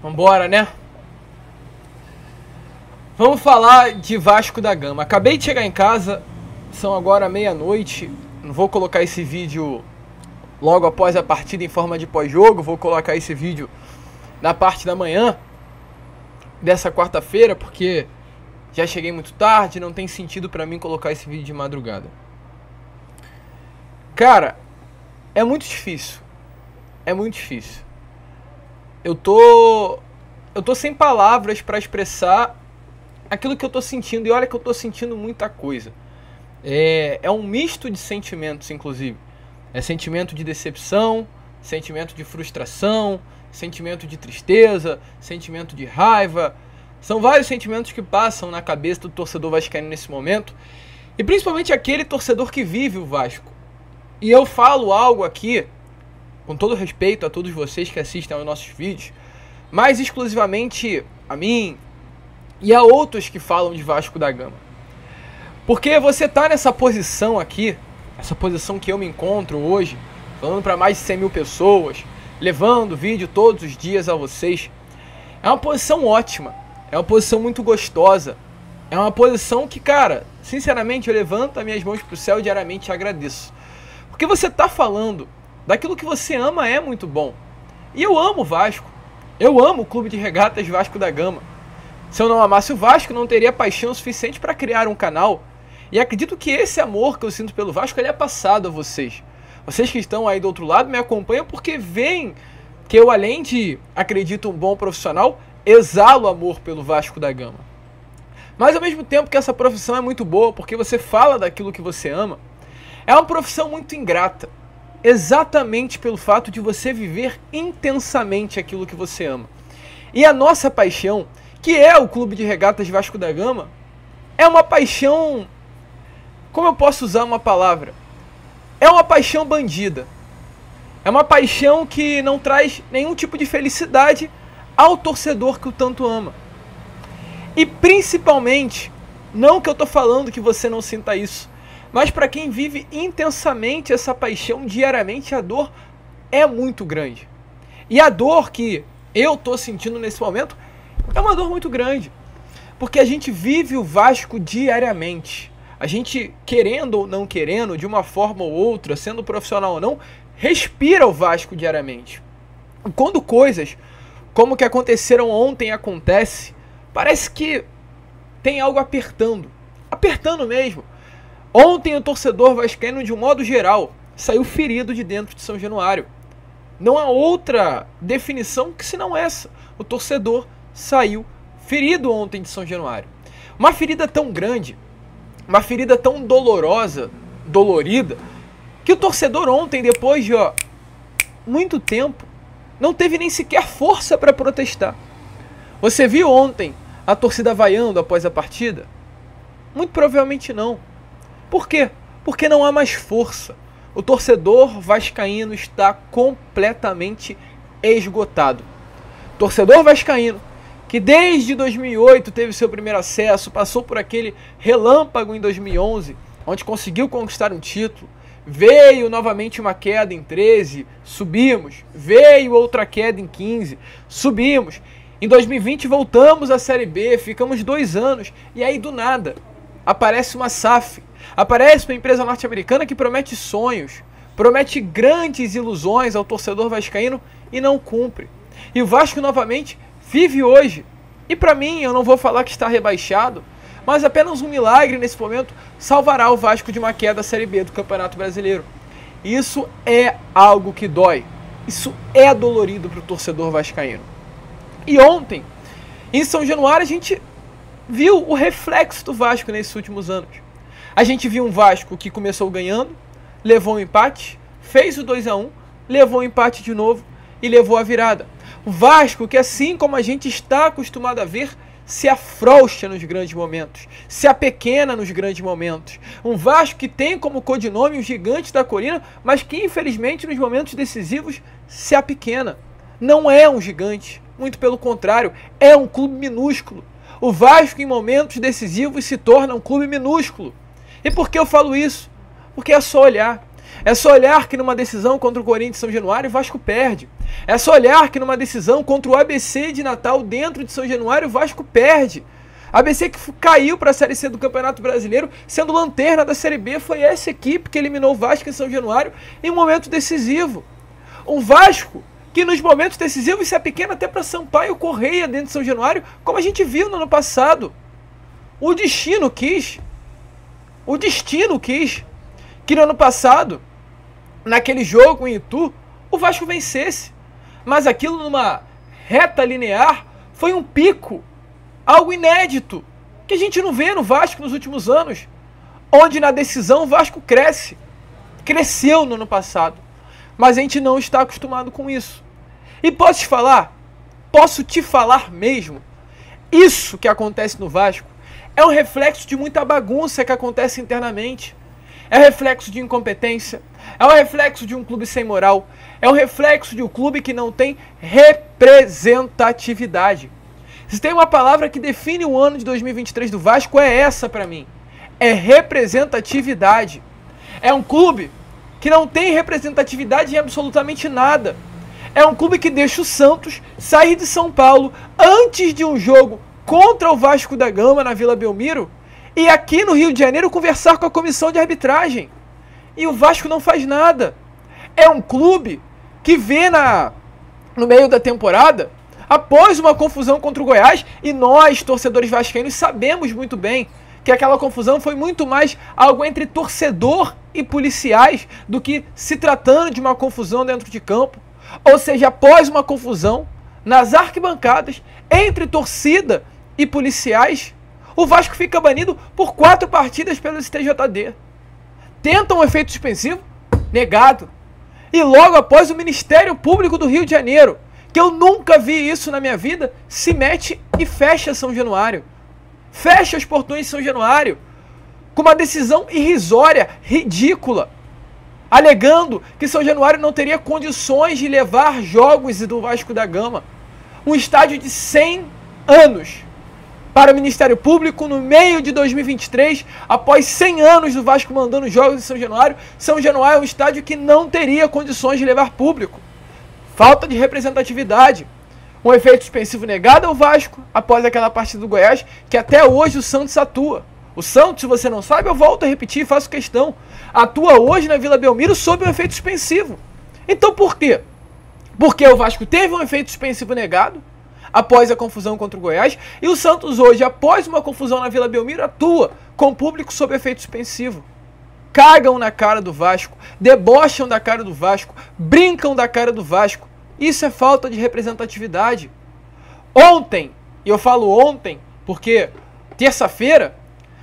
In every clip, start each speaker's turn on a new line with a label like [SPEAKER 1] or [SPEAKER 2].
[SPEAKER 1] Vambora, né? Vamos falar de Vasco da Gama. Acabei de chegar em casa, são agora meia-noite. Não vou colocar esse vídeo logo após a partida em forma de pós-jogo. Vou colocar esse vídeo na parte da manhã dessa quarta-feira, porque já cheguei muito tarde, não tem sentido pra mim colocar esse vídeo de madrugada. Cara, é muito difícil. É muito difícil. Eu tô sem palavras pra expressar aquilo que eu tô sentindo. E olha que eu tô sentindo muita coisa. É um misto de sentimentos, inclusive. É sentimento de decepção, sentimento de frustração, sentimento de tristeza, sentimento de raiva. São vários sentimentos que passam na cabeça do torcedor vascaíno nesse momento. E principalmente aquele torcedor que vive o Vasco. E eu falo algo aqui, com todo respeito a todos vocês que assistem aos nossos vídeos, mas exclusivamente a mim e a outros que falam de Vasco da Gama. Porque você tá nessa posição aqui, essa posição que eu me encontro hoje, falando para mais de 100 mil pessoas, levando vídeo todos os dias a vocês, é uma posição ótima, é uma posição muito gostosa, é uma posição que, cara, sinceramente eu levanto as minhas mãos pro céu e diariamente agradeço. Porque você tá falando daquilo que você ama é muito bom. E eu amo o Vasco, eu amo o Clube de Regatas Vasco da Gama. Se eu não amasse o Vasco, não teria paixão suficiente para criar um canal. E acredito que esse amor que eu sinto pelo Vasco, ele é passado a vocês. Vocês que estão aí do outro lado me acompanham porque veem que eu, além de acredito um bom profissional, exalo amor pelo Vasco da Gama. Mas ao mesmo tempo que essa profissão é muito boa, porque você fala daquilo que você ama, é uma profissão muito ingrata. Exatamente pelo fato de você viver intensamente aquilo que você ama. E a nossa paixão, que é o Clube de Regatas Vasco da Gama, é uma paixão... Como eu posso usar uma palavra? É uma paixão bandida. É uma paixão que não traz nenhum tipo de felicidade ao torcedor que o tanto ama. E principalmente, não que eu tô falando que você não sinta isso, mas para quem vive intensamente essa paixão diariamente, a dor é muito grande. E a dor que eu tô sentindo nesse momento é uma dor muito grande. Porque a gente vive o Vasco diariamente. A gente, querendo ou não querendo, de uma forma ou outra, sendo profissional ou não, respira o Vasco diariamente. E quando coisas como o que aconteceram ontem acontece, parece que tem algo apertando. Apertando mesmo. Ontem o torcedor vascaíno, de um modo geral, saiu ferido de dentro de São Januário. Não há outra definição que senão essa. O torcedor saiu ferido ontem de São Januário. Uma ferida tão grande, uma ferida tão dolorosa, dolorida, que o torcedor ontem, depois de muito tempo, não teve nem sequer força para protestar. Você viu ontem a torcida vaiando após a partida? Muito provavelmente não. Por quê? Porque não há mais força. O torcedor vascaíno está completamente esgotado. Torcedor vascaíno que desde 2008 teve seu primeiro acesso, passou por aquele relâmpago em 2011, onde conseguiu conquistar um título, veio novamente uma queda em 13, subimos, veio outra queda em 15, subimos, em 2020 voltamos à Série B, ficamos 2 anos, e aí do nada aparece uma SAF, aparece uma empresa norte-americana que promete sonhos, promete grandes ilusões ao torcedor vascaíno e não cumpre. E o Vasco novamente vive hoje. E para mim, eu não vou falar que está rebaixado, mas apenas um milagre nesse momento salvará o Vasco de uma queda da Série B do Campeonato Brasileiro. Isso é algo que dói. Isso é dolorido para o torcedor vascaíno. E ontem, em São Januário, a gente viu o reflexo do Vasco nesses últimos anos. A gente viu um Vasco que começou ganhando, levou um empate, fez o 2-1, levou um empate de novo e levou a virada. O Vasco que, assim como a gente está acostumado a ver, se afrouxa nos grandes momentos, se apequena nos grandes momentos. Um Vasco que tem como codinome o Gigante da Colina, mas que infelizmente nos momentos decisivos se apequena. Não é um gigante, muito pelo contrário, é um clube minúsculo. O Vasco em momentos decisivos se torna um clube minúsculo. E por que eu falo isso? Porque é só olhar. É só olhar que numa decisão contra o Corinthians São Januário, o Vasco perde. É só olhar que numa decisão contra o ABC de Natal dentro de São Januário, o Vasco perde. ABC que caiu para a Série C do Campeonato Brasileiro, sendo lanterna da Série B, foi essa equipe que eliminou o Vasco em São Januário em um momento decisivo. Um Vasco que nos momentos decisivos se apequena até para Sampaio Correia dentro de São Januário, como a gente viu no ano passado. O destino quis que no ano passado, naquele jogo em Itu, o Vasco vencesse. Mas aquilo numa reta linear foi um pico, algo inédito, que a gente não vê no Vasco nos últimos anos, onde na decisão o Vasco cresceu no ano passado, mas a gente não está acostumado com isso. E posso te falar mesmo, isso que acontece no Vasco é um reflexo de muita bagunça que acontece internamente, é um reflexo de incompetência, é um reflexo de um clube sem moral, é um reflexo de um clube que não tem representatividade. Se tem uma palavra que define o ano de 2023 do Vasco, é essa para mim. É representatividade. É um clube que não tem representatividade em absolutamente nada. É um clube que deixa o Santos sair de São Paulo antes de um jogo contra o Vasco da Gama na Vila Belmiro e aqui no Rio de Janeiro conversar com a comissão de arbitragem. E o Vasco não faz nada. É um clube que vê no meio da temporada, após uma confusão contra o Goiás, e nós, torcedores vascaínos, sabemos muito bem que aquela confusão foi muito mais algo entre torcedor e policiais do que se tratando de uma confusão dentro de campo. Ou seja, após uma confusão nas arquibancadas entre torcida e policiais, o Vasco fica banido por 4 partidas pelo STJD. Tenta um efeito suspensivo? Negado. E logo após o Ministério Público do Rio de Janeiro, que eu nunca vi isso na minha vida, se mete e fecha São Januário. Fecha os portões de São Januário com uma decisão irrisória, ridícula, alegando que São Januário não teria condições de levar jogos do Vasco da Gama. Um estádio de 100 anos para o Ministério Público no meio de 2023, após 100 anos do Vasco mandando jogos em São Januário. São Januário é um estádio que não teria condições de levar público. Falta de representatividade. Um efeito suspensivo negado ao Vasco após aquela partida do Goiás, que até hoje o Santos atua. O Santos, se você não sabe, eu volto a repetir e faço questão, atua hoje na Vila Belmiro sob um efeito suspensivo. Então por quê? Porque o Vasco teve um efeito suspensivo negado após a confusão contra o Goiás, e o Santos hoje, após uma confusão na Vila Belmiro, atua com o público sob efeito suspensivo. Cagam na cara do Vasco, debocham da cara do Vasco, brincam da cara do Vasco. Isso é falta de representatividade. Ontem, e eu falo ontem porque terça-feira,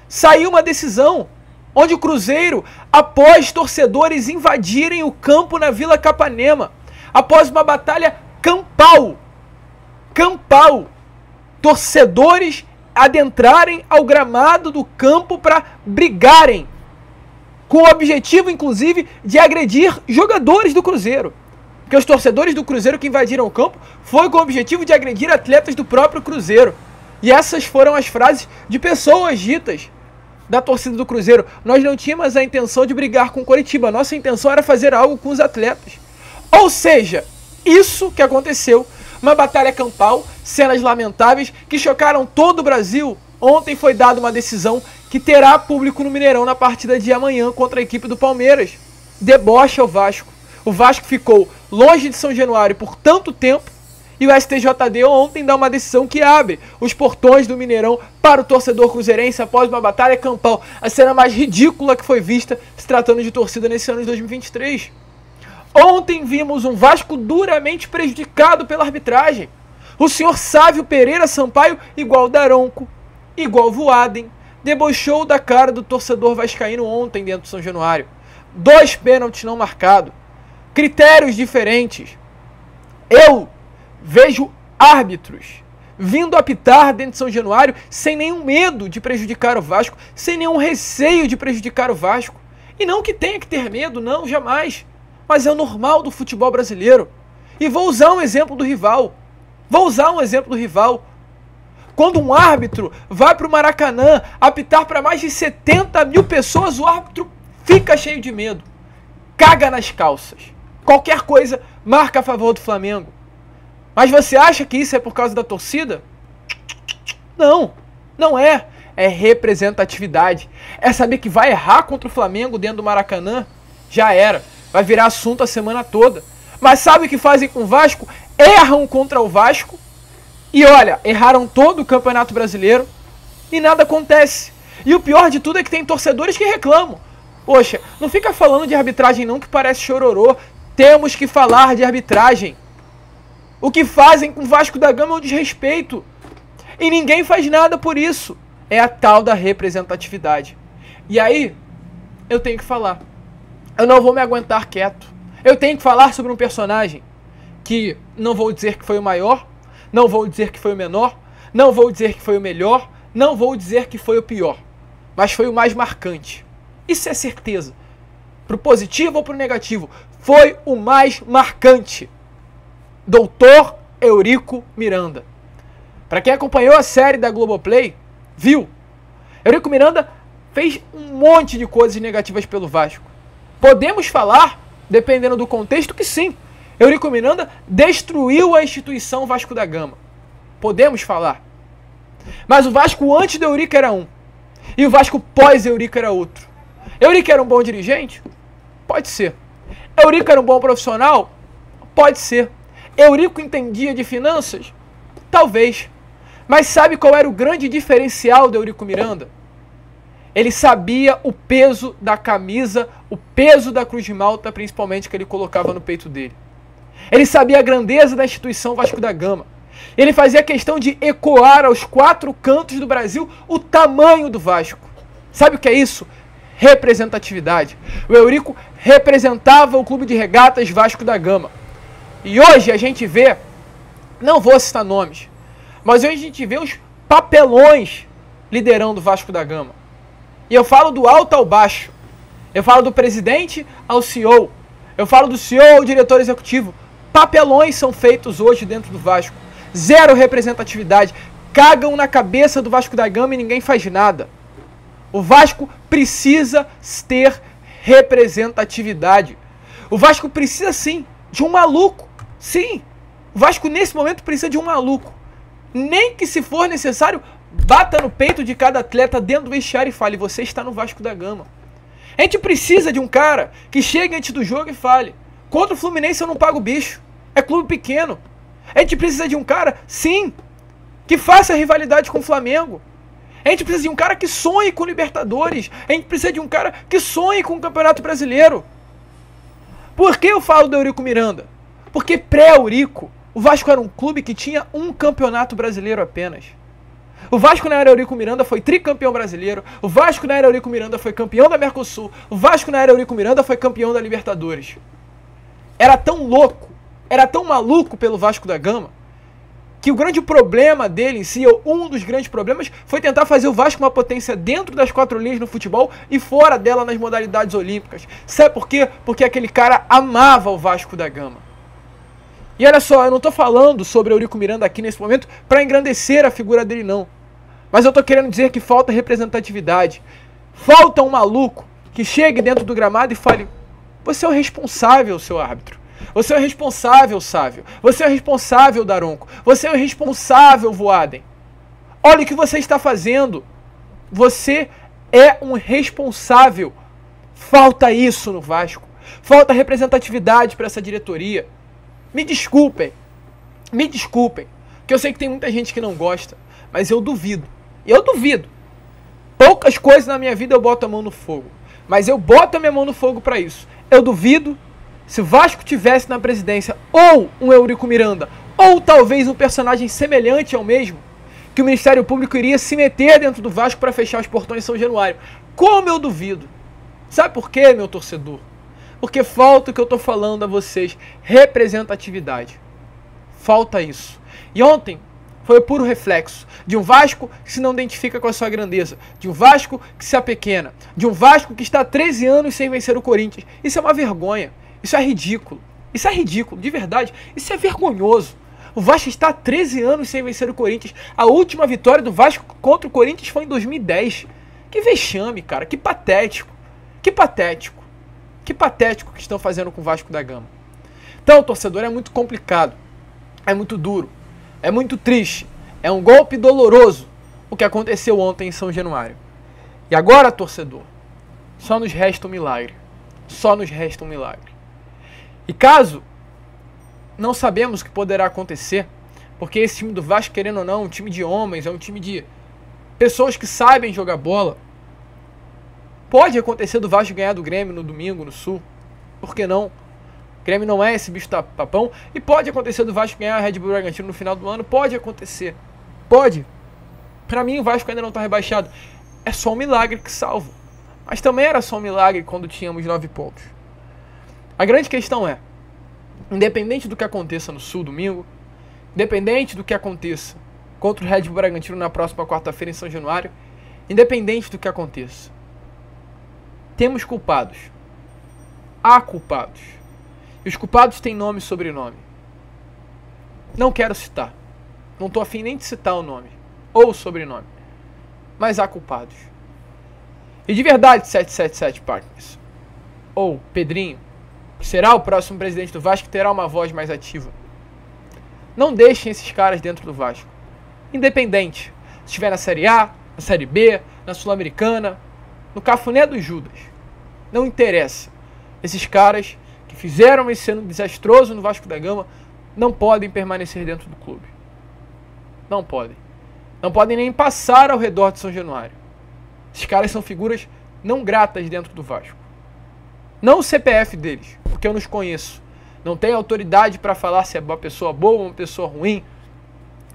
[SPEAKER 1] saiu uma decisão onde o Cruzeiro, após torcedores invadirem o campo na Vila Capanema, após uma batalha campal, torcedores adentrarem ao gramado do campo para brigarem, com o objetivo, inclusive, de agredir jogadores do Cruzeiro. Porque os torcedores do Cruzeiro que invadiram o campo foi com o objetivo de agredir atletas do próprio Cruzeiro. E essas foram as frases de pessoas ditas da torcida do Cruzeiro. Nós não tínhamos a intenção de brigar com o Coritiba, a nossa intenção era fazer algo com os atletas. Ou seja, isso que aconteceu, uma batalha campal, cenas lamentáveis que chocaram todo o Brasil. Ontem foi dada uma decisão que terá público no Mineirão na partida de amanhã contra a equipe do Palmeiras. Debocha o Vasco. O Vasco ficou longe de São Januário por tanto tempo e o STJD ontem dá uma decisão que abre os portões do Mineirão para o torcedor cruzeirense após uma batalha campal. A cena mais ridícula que foi vista se tratando de torcida nesse ano de 2023. Ontem vimos um Vasco duramente prejudicado pela arbitragem. O senhor Sávio Pereira Sampaio, igual Daronco, igual Voaden, debochou da cara do torcedor vascaíno ontem dentro de São Januário. 2 pênaltis não marcados. Critérios diferentes. Eu vejo árbitros vindo apitar dentro de São Januário sem nenhum medo de prejudicar o Vasco, sem nenhum receio de prejudicar o Vasco. E não que tenha que ter medo, não, jamais. Mas é o normal do futebol brasileiro. E vou usar um exemplo do rival. Quando um árbitro vai para o Maracanã apitar para mais de 70 mil pessoas, o árbitro fica cheio de medo. Caga nas calças. Qualquer coisa marca a favor do Flamengo. Mas você acha que isso é por causa da torcida? Não, não é. É representatividade. É saber que vai errar contra o Flamengo dentro do Maracanã? Já era. Vai virar assunto a semana toda. Mas sabe o que fazem com o Vasco? Erram contra o Vasco. E olha, erraram todo o Campeonato Brasileiro e nada acontece. E o pior de tudo é que tem torcedores que reclamam. Poxa, não fica falando de arbitragem não que parece chororô. Temos que falar de arbitragem. O que fazem com o Vasco da Gama é um desrespeito. E ninguém faz nada por isso. É a tal da representatividade. E aí, eu tenho que falar. Eu não vou me aguentar quieto. Eu tenho que falar sobre um personagem que não vou dizer que foi o maior, não vou dizer que foi o menor, não vou dizer que foi o melhor, não vou dizer que foi o pior. Mas foi o mais marcante. Isso é certeza. Pro positivo ou pro negativo. Foi o mais marcante. Doutor Eurico Miranda. Para quem acompanhou a série da Globoplay, viu? Eurico Miranda fez um monte de coisas negativas pelo Vasco. Podemos falar, dependendo do contexto, que sim. Eurico Miranda destruiu a instituição Vasco da Gama. Podemos falar. Mas o Vasco antes do Eurico era um. E o Vasco pós-Eurico era outro. Eurico era um bom dirigente? Pode ser. Eurico era um bom profissional? Pode ser. Eurico entendia de finanças? Talvez. Mas sabe qual era o grande diferencial do Eurico Miranda? Ele sabia o peso da camisa, o peso da Cruz de Malta, principalmente, que ele colocava no peito dele. Ele sabia a grandeza da instituição Vasco da Gama. Ele fazia questão de ecoar aos 4 cantos do Brasil o tamanho do Vasco. Sabe o que é isso? Representatividade. O Eurico representava o Clube de Regatas Vasco da Gama. E hoje a gente vê, não vou citar nomes, mas hoje a gente vê os papelões liderando o Vasco da Gama. E eu falo do alto ao baixo. Eu falo do presidente ao CEO. Eu falo do CEO ao diretor executivo. Papelões são feitos hoje dentro do Vasco. Zero representatividade. Cagam na cabeça do Vasco da Gama e ninguém faz nada. O Vasco precisa ter representatividade. O Vasco precisa sim de um maluco. Sim, o Vasco nesse momento precisa de um maluco. Nem que se for necessário, bata no peito de cada atleta dentro do vestiário e fale: você está no Vasco da Gama. A gente precisa de um cara que chegue antes do jogo e fale: contra o Fluminense eu não pago bicho. É clube pequeno. A gente precisa de um cara, sim, que faça rivalidade com o Flamengo. A gente precisa de um cara que sonhe com Libertadores. A gente precisa de um cara que sonhe com o Campeonato Brasileiro. Por que eu falo do Eurico Miranda? Porque pré-Eurico, o Vasco era um clube que tinha um campeonato brasileiro apenas. O Vasco na era Eurico Miranda foi tricampeão brasileiro. O Vasco na era Eurico Miranda foi campeão da Mercosul. O Vasco na era Eurico Miranda foi campeão da Libertadores. Era tão louco, era tão maluco pelo Vasco da Gama, que o grande problema dele em si, ou um dos grandes problemas, foi tentar fazer o Vasco uma potência dentro das 4 linhas no futebol e fora dela nas modalidades olímpicas. Sabe por quê? Porque aquele cara amava o Vasco da Gama. E olha só, eu não estou falando sobre Eurico Miranda aqui nesse momento para engrandecer a figura dele, não. Mas eu estou querendo dizer que falta representatividade. Falta um maluco que chegue dentro do gramado e fale: você é o responsável, seu árbitro. Você é o responsável, Sávio. Você é o responsável, Daronco. Você é o responsável, Voaden. Olha o que você está fazendo. Você é um responsável. Falta isso no Vasco. Falta representatividade para essa diretoria. Me desculpem, que eu sei que tem muita gente que não gosta, mas eu duvido. Poucas coisas na minha vida eu boto a mão no fogo, mas eu boto a minha mão no fogo para isso. Eu duvido se o Vasco tivesse na presidência ou um Eurico Miranda, ou talvez um personagem semelhante ao mesmo, que o Ministério Público iria se meter dentro do Vasco para fechar os portões de São Januário. Como eu duvido. Sabe por quê, meu torcedor? Porque falta o que eu estou falando a vocês, representatividade. Falta isso. E ontem foi o puro reflexo de um Vasco que se não identifica com a sua grandeza, de um Vasco que se apequena, de um Vasco que está há 13 anos sem vencer o Corinthians. Isso é uma vergonha, isso é ridículo, de verdade, isso é vergonhoso. O Vasco está há 13 anos sem vencer o Corinthians. A última vitória do Vasco contra o Corinthians foi em 2010. Que vexame, cara, que patético. Que patético que estão fazendo com o Vasco da Gama. Então, torcedor, é muito complicado, é muito duro, é muito triste, é um golpe doloroso o que aconteceu ontem em São Januário. E agora, torcedor, só nos resta um milagre. Só nos resta um milagre. E caso não sabemos o que poderá acontecer, porque esse time do Vasco, querendo ou não, é um time de homens, é um time de pessoas que sabem jogar bola. Pode acontecer do Vasco ganhar do Grêmio no domingo, no Sul. Por que não? O Grêmio não é esse bicho papão. E pode acontecer do Vasco ganhar a Red Bull Bragantino no final do ano. Pode acontecer. Pode. Pra mim, o Vasco ainda não tá rebaixado. É só um milagre que salva. Mas também era só um milagre quando tínhamos 9 pontos. A grande questão é, independente do que aconteça no Sul domingo, independente do que aconteça contra o Red Bull Bragantino na próxima quarta-feira em São Januário, independente do que aconteça, temos culpados. Há culpados. E os culpados têm nome e sobrenome. Não quero citar. Não estou afim nem de citar o nome ou o sobrenome. Mas há culpados. E de verdade, 777 Partners, ou Pedrinho, que será o próximo presidente do Vasco, terá uma voz mais ativa. Não deixem esses caras dentro do Vasco. Independente. Se estiver na Série A, na Série B, na Sul-Americana, no cafuné dos Judas. Não interessa. Esses caras que fizeram esse ano desastroso no Vasco da Gama não podem permanecer dentro do clube. Não podem. Não podem nem passar ao redor de São Januário. Esses caras são figuras não gratas dentro do Vasco. Não o CPF deles, porque eu não os conheço. Não tenho autoridade para falar se é uma pessoa boa ou uma pessoa ruim,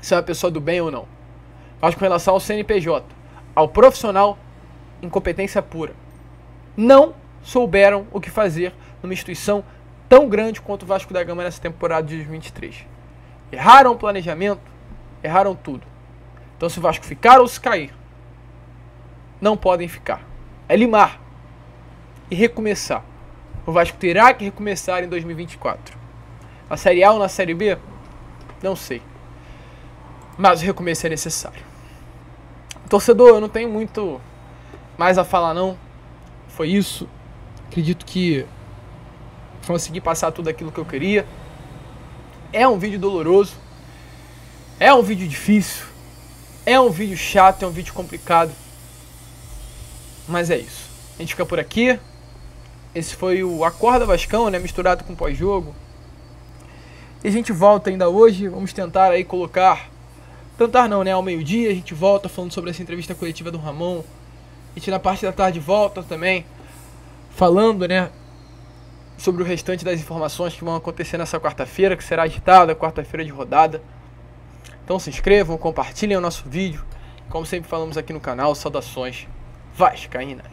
[SPEAKER 1] se é uma pessoa do bem ou não. Mas com relação ao CNPJ, ao profissional, incompetência pura. Não souberam o que fazer numa instituição tão grande quanto o Vasco da Gama nessa temporada de 2023. Erraram o planejamento, erraram tudo. Então se o Vasco ficar ou se cair, não podem ficar. É limar e recomeçar. O Vasco terá que recomeçar em 2024. Na Série A ou na Série B? Não sei. Mas o recomeço é necessário. Torcedor, eu não tenho muito mais a falar não. Foi isso. Acredito que consegui passar tudo aquilo que eu queria. É um vídeo doloroso. É um vídeo difícil. É um vídeo chato, é um vídeo complicado. Mas é isso. A gente fica por aqui. Esse foi o Acorda Vascão, né, misturado com pós-jogo. E a gente volta ainda hoje. Vamos tentar aí colocar... Tentar não, né? Ao meio-dia a gente volta falando sobre essa entrevista coletiva do Ramon. A gente na parte da tarde volta também falando, né, sobre o restante das informações que vão acontecer nessa quarta-feira, que será agitada, quarta-feira de rodada. Então se inscrevam, compartilhem o nosso vídeo. Como sempre falamos aqui no canal, saudações vascaínas.